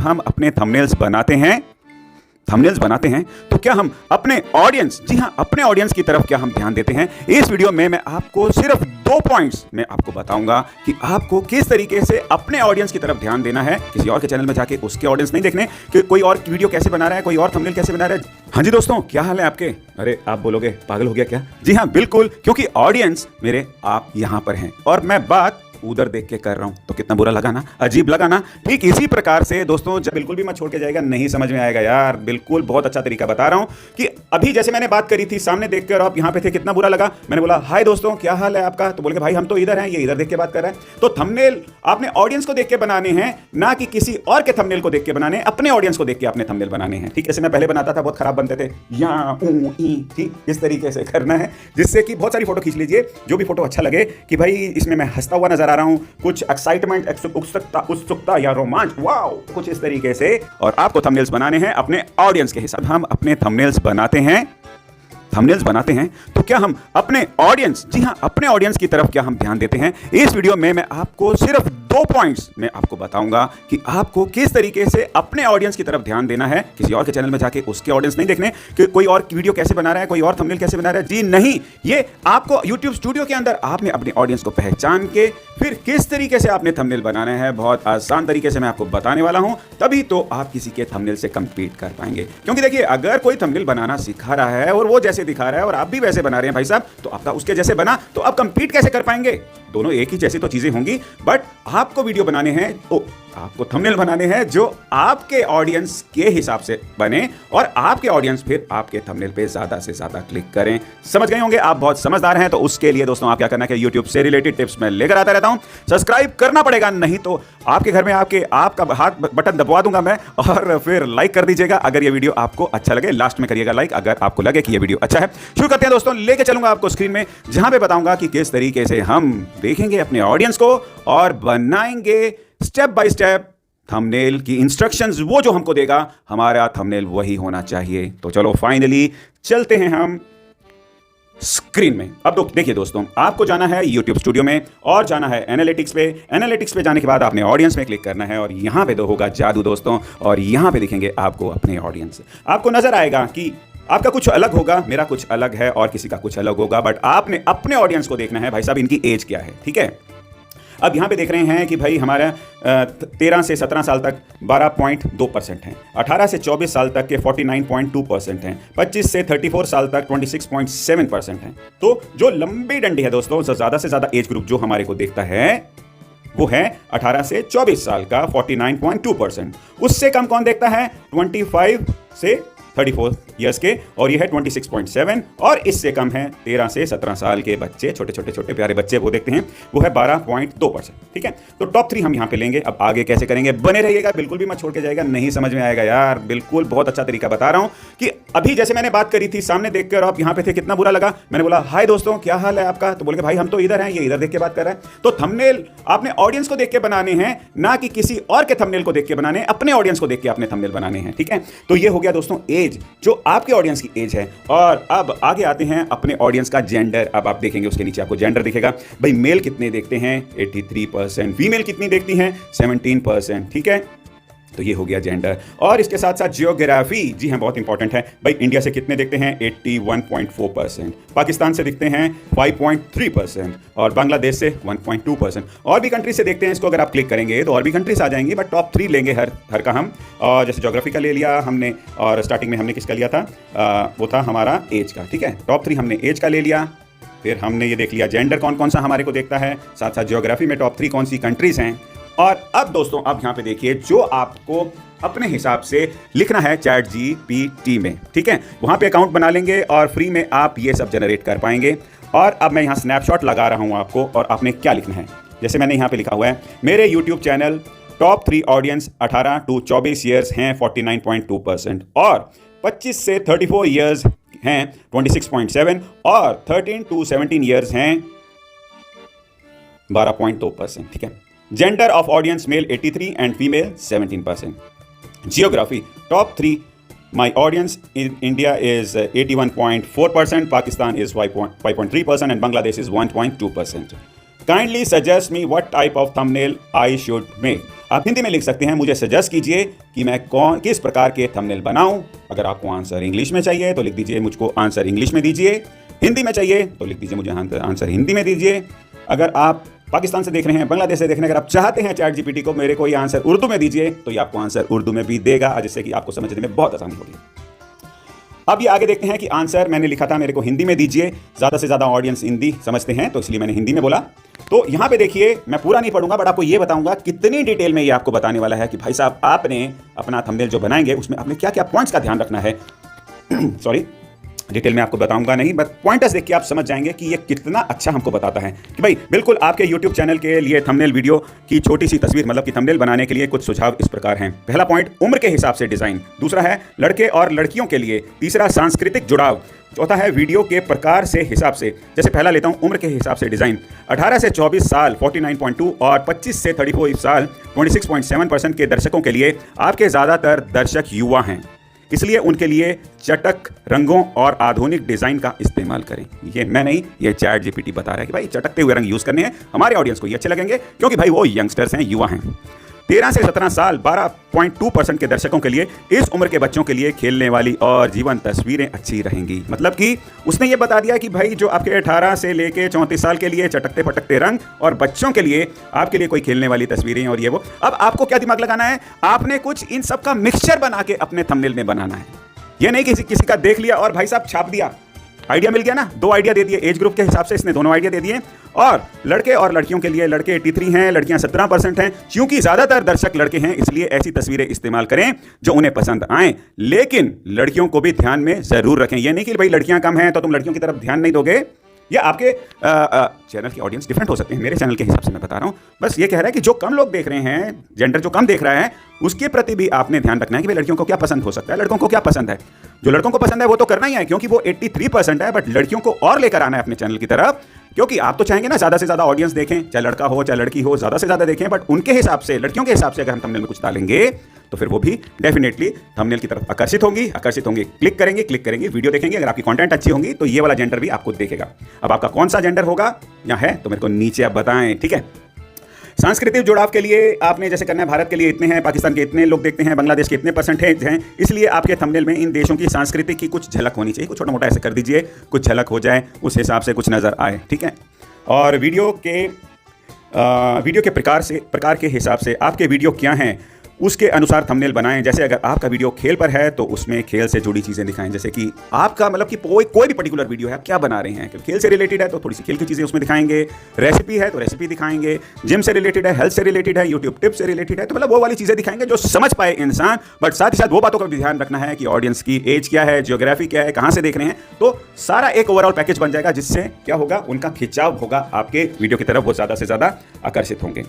हम अपने थंबनेल्स बनाते हैं तो क्या हम अपने ऑडियंस, जी हाँ, अपने ऑडियंस की तरफ क्या हम ध्यान देते हैं? इस वीडियो में मैं आपको सिर्फ 2 पॉइंट्स में आपको बताऊंगा कि आपको किस तरीके से अपने ऑडियंस की तरफ ध्यान देना है, किसी और के चैनल में जाके उसके ऑडियंस नहीं देखने कि कोई और वीडियो कैसे बना रहा है, कोई और थंबनेल कैसे बना रहा है। हाँ जी दोस्तों, क्या हाल है आपके? अरे आप बोलोगे पागल हो गया क्या? जी हाँ बिल्कुल, क्योंकि ऑडियंस मेरे आप यहां पर हैं और मैं बात उधर देख के कर रहा हूं, तो कितना बुरा लगा ना, अजीब लगा ना। ठीक इसी प्रकार से दोस्तों, जब बिल्कुल भी मत छोड़ के जाएगा, नहीं समझ में आएगा यार, बिल्कुल बहुत अच्छा तरीका बता रहा हूं कि अभी जैसे मैंने बात करी थी सामने देख कर, आप यहां पे थे, कितना बुरा लगा। मैंने बोला हाय दोस्तों क्या हाल है आपका, तो बोल के भाई हम तो इधर हैं, ये इधर देख के बात कर रहा है। तो थंबनेल आपने ऑडियंस को देख के बनाने हैं, ना कि किसी और के थंबनेल को देख के बनाने, अपने ऑडियंस को देख के अपने थंबनेल बनाने हैं। ठीक, जैसे मैं पहले बनाता था बहुत खराब बनते थे, ठीक इस तरीके से करना है, जिससे कि बहुत सारी फोटो खींच लीजिए, जो भी फोटो अच्छा लगे कि भाई इसमें मैं हंसता हुआ नजर आ रहा हूं, कुछ एक्साइटमेंट, उत्सुकता या रोमांच, वाओ, कुछ इस तरीके से। और आपको थंबनेल्स बनाने हैं अपने ऑडियंस के हिसाब। हम अपने थंबनेल्स बनाते हैं तो क्या हम अपने ऑडियंस, जी हां, अपने ऑडियंस की तरफ क्या हम ध्यान देते हैं? इस वीडियो में मैं आपको सिर्फ 2 पॉइंट्स में आपको बताऊंगा कि आपको किस तरीके से अपने ऑडियंस की तरफ ध्यान देना है, किसी और के चैनल में जाके उसके ऑडियंस नहीं देखने कि कोई और वीडियो कैसे बना रहा है, कोई और थंबनेल कैसे बना रहा है। जी नहीं, ये आपको YouTube स्टूडियो के अंदर आपने अपने ऑडियंस को पहचान के फिर किस तरीके से आपने थंबनेल बनाना है, बहुत आसान तरीके से मैं आपको बताने वाला हूं, तभी तो आप किसी के थंबनेल से कंपीट कर पाएंगे। क्योंकि देखिए, अगर कोई थंबनेल बनाना सिखा रहा है और वो जैसे दिखा रहा है और आप भी वैसे बना रहे हैं भाई साहब, तो आपका उसके जैसे बना तो आप कंपीट कैसे कर पाएंगे? दोनों एक ही जैसी तो चीजें होंगी, बट आपको वीडियो बनाने हैं तो आपको थंबनेल बनाने हैं जो आपके ऑडियंस के हिसाब से बने और आपके ऑडियंस फिर आपके थंबनेल पे ज्यादा से ज्यादा क्लिक करें। समझ गए होंगे आप, बहुत समझदार हैं। तो उसके लिए दोस्तों आप क्या करना है कि YouTube से रिलेटेड टिप्स मैं लेकर आता रहता हूं, सब्सक्राइब करना पड़ेगा, नहीं तो आपके घर में आपका हाथ बटन दबवा दूंगा मैं, और फिर लाइक कर दीजिएगा अगर ये वीडियो आपको अच्छा लगे। लास्ट में करिएगा लाइक अगर आपको लगे कि ये वीडियो अच्छा है। शुरू करते हैं दोस्तों, लेके चलूंगा आपको स्क्रीन में, जहां पे बताऊंगा कि किस तरीके से हम देखेंगे अपने ऑडियंस को और बनाएंगे स्टेप बाय स्टेप थंबनेल की इंस्ट्रक्शंस। वो जो हमको देगा, हमारा थंबनेल वही होना चाहिए। तो चलो फाइनली चलते हैं हम स्क्रीन में। अब तो देखिए दोस्तों, आपको जाना है YouTube स्टूडियो में और जाना है एनालिटिक्स पे। एनालिटिक्स पे जाने के बाद आपने ऑडियंस में क्लिक करना है और यहां पे तो होगा जादू दोस्तों, और यहां पे दिखेंगे आपको अपने ऑडियंस। आपको नजर आएगा कि आपका कुछ अलग होगा, मेरा कुछ अलग है और किसी का कुछ अलग होगा, बट आपने अपने ऑडियंस को देखना है भाई साहब, इनकी एज क्या है। ठीक है, अब यहाँ पे देख रहे हैं कि भाई हमारा 13 से 17 साल तक 12.2% हैं, 18 से 24 साल तक के 49.2% हैं, 25 से 34 साल तक 26.7% हैं। तो जो लंबी डंडी है दोस्तों, ज़्यादा से ज़्यादा एज ग्रुप जो हमारे को देखता है वो है 18 से 24 साल का 49.2%। उससे कम कौन देखता है? 25 से 34 ईयर्स के, और ये है 26.7, और इससे कम है 13 से 17 साल के बच्चे, छोटे प्यारे बच्चे, वो देखते हैं, वो है 12.2%। ठीक है, तो टॉप 3 हम यहाँ पे लेंगे। अब आगे कैसे करेंगे, बने रहिएगा, बिल्कुल भी मत छोड़ के जाएगा, नहीं समझ में आएगा यार, बिल्कुल बहुत अच्छा तरीका बता रहा हूँ कि अभी जैसे मैंने बात करी थी सामने देख कर, आप यहाँ पे थे, कितना बुरा लगा। मैंने बोला हाय दोस्तों क्या हाल है आपका, तो बोल के भाई हम तो इधर हैं, ये इधर देख के बात कर रहा है। तो थंबनेल आपने ऑडियंस को देख के बनाने हैं, ना कि किसी और के थंबनेल को देख के बनाने, अपने ऑडियंस को देख के अपने थंबनेल बनाने हैं। ठीक है, तो ये हो गया दोस्तों एज, जो आपके ऑडियंस की एज है। और अब आगे आते हैं अपने ऑडियंस का जेंडर। अब आप देखेंगे उसके नीचे आपको जेंडर दिखेगा, भाई मेल कितने देखते हैं 83%, फीमेल कितनी देखती हैं 17%। ठीक है, तो ये हो गया जेंडर। और इसके साथ साथ जियोग्राफी, जी हाँ बहुत इंपॉर्टेंट है, भाई इंडिया से कितने देखते हैं 81.4%, पाकिस्तान से दिखते हैं 5.3%, और बांग्लादेश से 1.2%। और भी कंट्री से देखते हैं, इसको अगर आप क्लिक करेंगे तो और भी कंट्रीज आ जाएंगी, बट टॉप 3 लेंगे हर का हम। और जैसे ज्योग्राफी का ले लिया हमने, और स्टार्टिंग में हमने किसका लिया था, वो था हमारा एज का। ठीक है, टॉप 3 हमने एज का ले लिया, फिर हमने ये देख लिया जेंडर कौन कौन सा हमारे को देखता है, साथ साथ ज्योग्राफी में टॉप 3 कौन सी कंट्रीज हैं। और अब दोस्तों आप यहाँ पे देखिए, जो आपको अपने हिसाब से लिखना है ChatGPT में। ठीक है, वहाँ पे अकाउंट बना लेंगे और फ्री में आप ये सब जनरेट कर पाएंगे। और अब मैं यहाँ स्नैपशॉट लगा रहा हूँ आपको, और आपने क्या लिखना है, जैसे मैंने यहाँ पे लिखा हुआ है, मेरे YouTube channel top 3 audience 18 to 24 years हैं 49.2%, और 25 से 34 ईयर्स हैं 26.7, और 13 to 17 ईयर्स हैं 12.2%। ठीक है, gender of audience male 83 and female 17%। Geography top 3 my audience in India is 81.4%, Pakistan is 5.3%, and Bangladesh is 1.2%. Kindly suggest me what type of thumbnail I should make. आप हिंदी में लिख सकते हैं, मुझे सजेस्ट कीजिए कि मैं किस प्रकार के थंबनेल बनाऊं। अगर आपको आंसर इंग्लिश में चाहिए तो लिख दीजिए मुझको आंसर इंग्लिश में दीजिए, हिंदी में चाहिए तो लिख दीजिए मुझे आंसर हिंदी में दीजिए। अगर आप पाकिस्तान से देख रहे हैं, बांग्लादेश से देख रहे हैं, अगर आप चाहते हैं चैट जीपीटी को मेरे को ये आंसर उर्दू में दीजिए तो ये आपको आंसर उर्दू में भी देगा, जिससे कि आपको समझने में बहुत आसानी होगी। अब ये आगे देखते हैं कि आंसर मैंने लिखा था मेरे को हिंदी में दीजिए, ज़्यादा से ज़्यादा ऑडियंस हिंदी समझते हैं तो इसलिए मैंने हिंदी में बोला। तो यहाँ पे देखिए, मैं पूरा नहीं पढ़ूंगा बट आपको ये बताऊंगा कितनी डिटेल में ये आपको बताने वाला है कि भाई साहब आपने अपना थंबनेल जो बनाएंगे उसमें आपने क्या क्या पॉइंट्स का ध्यान रखना है। सॉरी, डिटेल में आपको बताऊंगा नहीं, बट पॉइंटर्स देख के आप समझ जाएंगे कि ये कितना अच्छा हमको बताता है कि भाई बिल्कुल आपके YouTube चैनल के लिए थंबनेल वीडियो की छोटी सी तस्वीर मतलब कि थंबनेल बनाने के लिए कुछ सुझाव इस प्रकार हैं। पहला पॉइंट, उम्र के हिसाब से डिजाइन। दूसरा है लड़के और लड़कियों के लिए। तीसरा, सांस्कृतिक जुड़ाव। चौथा है वीडियो के प्रकार से हिसाब से। जैसे पहला लेता हूं, उम्र के हिसाब से डिजाइन। 18 से 24 साल 49.2 और 25 से 34 साल 26.7% के दर्शकों के लिए। आपके ज़्यादातर दर्शक युवा हैं, इसलिए उनके लिए चटक रंगों और आधुनिक डिजाइन का इस्तेमाल करें। ये मैं नहीं, ये चैट जीपीटी बता रहा है कि भाई चटकते हुए रंग यूज करने हैं, हमारे ऑडियंस को ये अच्छे लगेंगे क्योंकि भाई वो यंगस्टर्स हैं, युवा हैं। 13 से 17 साल 12.2% के दर्शकों के लिए। इस उम्र के बच्चों के लिए खेलने वाली और जीवन तस्वीरें अच्छी रहेंगी। मतलब कि उसने ये बता दिया कि भाई जो आपके 18 से लेके 34 साल के लिए चटकते पटकते रंग और बच्चों के लिए आपके लिए कोई खेलने वाली तस्वीरें और ये वो। अब आपको क्या दिमाग लगाना है, आपने कुछ इन सब का मिक्सचर बना के अपने थंबनेल में बनाना है। ये नहीं किसी का देख लिया और भाई साहब छाप दिया। आइडिया मिल गया ना, 2 आइडिया दे दिए एज ग्रुप के हिसाब से, इसने दोनों आइडिया दे दिए। और लड़के और लड़कियों के लिए, लड़के 83 हैं, लड़कियां 17% हैं। क्योंकि ज्यादातर दर्शक लड़के हैं इसलिए ऐसी तस्वीरें इस्तेमाल करें जो उन्हें पसंद आए, लेकिन लड़कियों को भी ध्यान में जरूर रखें। ये नहीं कि भाई लड़कियां कम हैं तो तुम लड़कियों की तरफ ध्यान नहीं दोगे, या आपके चैनल की ऑडियंस डिफरेंट हो सकते हैं। मेरे चैनल के हिसाब से मैं बता रहा हूं, बस ये कह रहा है कि जो कम लोग देख रहे हैं, जेंडर जो कम देख रहा है, उसके प्रति भी आपने ध्यान रखना है कि भाई लड़कियों को क्या पसंद हो सकता है, लड़कों को क्या पसंद है। जो लड़कों को पसंद है वो तो करना ही है क्योंकि वो 83% है, बट लड़कियों को और लेकर आना है अपने चैनल की तरफ, क्योंकि आप तो चाहेंगे ना ज़्यादा से ज़्यादा ऑडियंस देखें, चाहे लड़का हो चाहे लड़की हो, ज़्यादा से ज़्यादा देखें, बट उनके हिसाब से, लड़कियों के हिसाब से अगर हम थंबनेल में कुछ डालेंगे तो फिर वो भी डेफिनेटली थंबनेल की तरफ आकर्षित होंगी, क्लिक करेंगे, वीडियो देखेंगे। अगर आपकी कंटेंट अच्छी होंगी तो ये वाला जेंडर भी आपको देखेगा। अब आपका कौन सा जेंडर होगा या है तो मेरे को नीचे आप बताएं, ठीक है। सांस्कृतिक जुड़ाव के लिए आपने जैसे करना है, भारत के लिए इतने हैं, पाकिस्तान के इतने लोग देखते हैं, बांग्लादेश के इतने परसेंटेज हैं, इसलिए आपके थंबनेल में इन देशों की संस्कृति की कुछ झलक होनी चाहिए। कुछ छोटा मोटा ऐसे कर दीजिए, कुछ झलक हो जाए, उस हिसाब से कुछ नज़र आए, ठीक है। और वीडियो के प्रकार के हिसाब से आपके वीडियो क्या हैं उसके अनुसार थंबनेल बनाएं। जैसे अगर आपका वीडियो खेल पर है तो उसमें खेल से जुड़ी चीज़ें दिखाएं। जैसे कि आपका मतलब कि कोई भी पर्टिकुलर वीडियो है, आप क्या बना रहे हैं, खेल से रिलेटेड है तो थोड़ी सी खेल की चीज़ें उसमें दिखाएंगे, रेसिपी है तो रेसिपी दिखाएंगे, जिम से रिलेटेड है, हेल्थ से रिलेटेड है, यूट्यूब टिप्स से रिलेटेड है, तो मतलब वो वाली चीज़ें दिखाएंगे जो समझ पाए इंसान। बट साथ ही साथ वो बातों का भी ध्यान रखना है कि ऑडियंस की एज क्या है, जियोग्राफी क्या है, कहाँ से देख रहे हैं, तो सारा एक ओवरऑल पैकेज बन जाएगा, जिससे क्या होगा, उनका खिंचाव होगा आपके वीडियो की तरफ, वो ज़्यादा से ज़्यादा आकर्षित होंगे।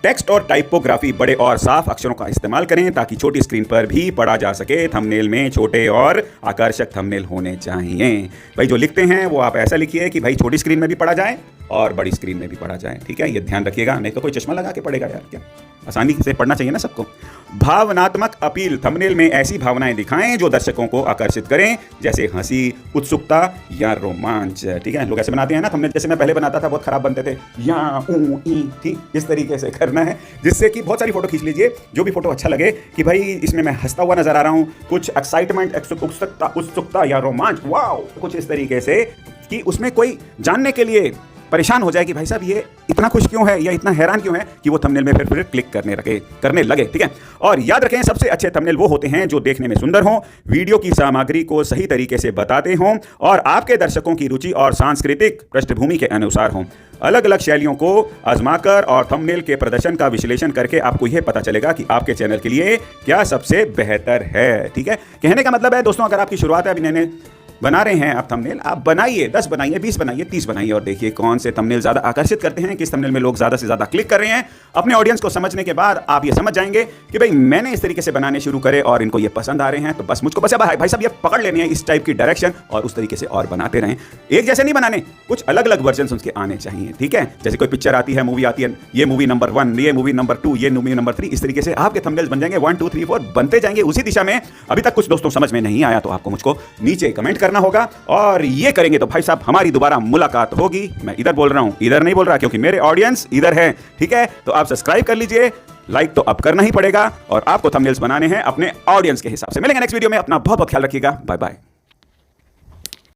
टेक्स्ट और टाइपोग्राफी बड़े और साफ अक्षरों का इस्तेमाल करें ताकि छोटी स्क्रीन पर भी पढ़ा जा सके। थंबनेल में छोटे और आकर्षक थंबनेल होने चाहिए। भाई जो लिखते हैं वो आप ऐसा लिखिए कि भाई छोटी स्क्रीन में भी पढ़ा जाए और बड़ी स्क्रीन में भी पढ़ा जाए, ठीक है। ये ध्यान रखिएगा, नहीं तो कोई चश्मा लगा के पढ़ेगा यार, क्या आसानी से पढ़ना चाहिए ना सबको। भावनात्मक अपील, थंबनेल में ऐसी भावनाएं दिखाएं जो दर्शकों को आकर्षित करें, जैसे हंसी, उत्सुकता या रोमांच, ठीक है। लोग ऐसे बनाते हैं ना थंबनेल, जैसे मैं पहले बनाता था, बहुत खराब बनते थे, या ठीक इस तरीके से करना है, जिससे कि बहुत सारी फोटो खींच लीजिए, जो भी फोटो अच्छा लगे कि भाई इसमें मैं हंसता हुआ नजर आ रहा हूं, कुछ एक्साइटमेंट, उत्सुकता या रोमांच, वाओ, कुछ इस तरीके से कि उसमें कोई जानने के लिए परेशान हो जाए कि भाई साहब ये इतना खुश क्यों है या इतना हैरान क्यों है, कि वो थंबनेल में फिर क्लिक करने लगे, ठीक है। और याद रखें, सबसे अच्छे थंबनेल वो होते हैं जो देखने में सुंदर हों, वीडियो की सामग्री को सही तरीके से बताते हों और आपके दर्शकों की रुचि और सांस्कृतिक पृष्ठभूमि के अनुसार हों। अलग अलग शैलियों को आजमाकर और थंबनेल के प्रदर्शन का विश्लेषण करके आपको यह पता चलेगा कि आपके चैनल के लिए क्या सबसे बेहतर है, ठीक है। कहने का मतलब है दोस्तों, अगर आपकी शुरुआत है, अभी नए बना रहे हैं आप थंबनेल, आप बनाइए, 10 बनाइए, 20 बनाइए, 30 बनाइए और देखिए कौन से थंबनेल ज़्यादा आकर्षित करते हैं, किस थंबनेल में लोग ज़्यादा से ज़्यादा क्लिक कर रहे हैं। अपने ऑडियंस को समझने के बाद आप ये समझ जाएंगे कि भाई मैंने इस तरीके से बनाने शुरू करे और इनको ये पसंद आ रहे हैं, तो बस मुझको बस भाई साहब ये पकड़ लेने हैं इस टाइप की डायरेक्शन और उस तरीके से और बनाते रहें। एक जैसे नहीं बनाने, कुछ अलग अलग वर्जन उसके आने चाहिए, ठीक है। जैसे कोई पिक्चर आती है, मूवी आती है, ये मूवी नंबर 1, ये मूवी नंबर 2, ये मूवी नंबर 3, इस तरीके से आपके थंबनेल्स बन जाएंगे, 1 2 3 4 बनते जाएंगे उसी दिशा में। अभी तक कुछ दोस्तों समझ में नहीं आया तो आपको मुझको नीचे कमेंट करना होगा, और ये करेंगे तो भाई साहब हमारी दोबारा मुलाकात होगी। मैं इधर बोल रहा हूं, इधर नहीं बोल रहा, क्योंकि मेरे ऑडियंस इधर है, ठीक है। तो आप सब्सक्राइब कर लीजिए, लाइक तो अब करना ही पड़ेगा और आपको थंबनेल्स बनाने हैं अपने ऑडियंस के हिसाब से। मिलेंगे नेक्स्ट वीडियो में, अपना बहुत बहुत ख्याल रखिएगा, बाय बाय।